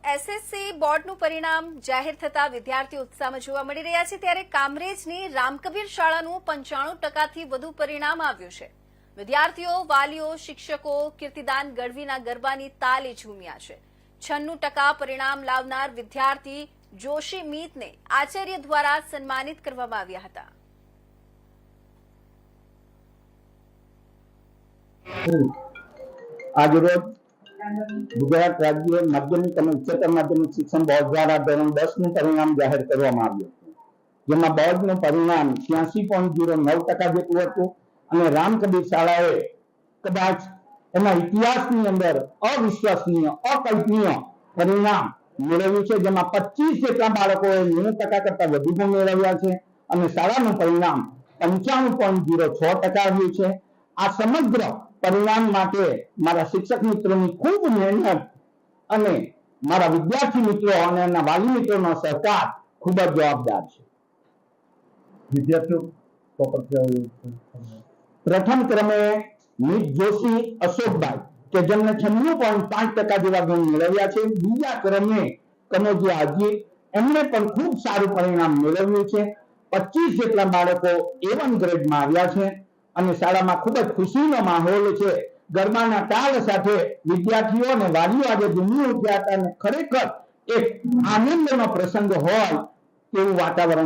SSC બોર્ડનું પરિણામ જાહેર થતા વિદ્યાર્થીઓ ઉત્સાહમાં જોવા મળી રહ્યા છે ત્યારે કામરેજની રામકબીર શાળાનું 95% વધુ પરિણામ આવ્યું છે। વિદ્યાર્થીઓ, વાલીઓ, શિક્ષકો કીર્તિદાન ગઢવીના ગરબાની તાલે ઝૂમ્યા છે। 96% પરિણામ લાવનાર વિદ્યાર્થી જોશી મીતને આચાર્ય દ્વારા સન્માનિત કરવામાં આવ્યા હતા। आज रोज गुजरात राज्य माध्यमिक और उच्चतर माध्यमिक शिक्षण बोर्ड द्वारा धोरण 10 परिणाम जाहिर करवामां आव्युं छे, जेमां बोर्डनुं परिणाम 86.09% जेटलुं हतुं अने रामकबीर शाळाए कदाच एना इतिहासनी अंदर अविश्वसनीय अकल्पनीय परिणाम मेळव्युं छे, जेमां 25 जेटला बाळकोए 90% करता વધુ ગુણ મેળવ્યા છે અને શાળાનું પરિણામ 95.06% આવ્યું છે। આ સમગ્ર परिणाम माटे मारा शिक्षक मित्रों की खूब मेहनत अने मारा विद्यार्थी मित्रों अने एना वाली मित्रों सहकार खूब ज जवाबदार है। विद्यार्थियों प्रथम क्रमे मीत जोशी अशोकभाई के जेमने 96.5% जेवा गुण मेळव्या छे। बीजा क्रमे कनोजिया अजीत एमणे पण खूब साરું परिणाम मेळव्યું છે। 25 જેટલા બાળકો A1 ગ્રેડમાં આવ્યા છે અને શાળામાં ખૂબ જ ખુશીનો માહોલ છે। ગરબાના તાલ સાથે વિદ્યાર્થીઓ અને વાલીઓ આજે ઝૂમી ઉઠ્યા હતા અને ખરેખર એક આનંદનો પ્રસંગ હોય તેવું વાતાવરણ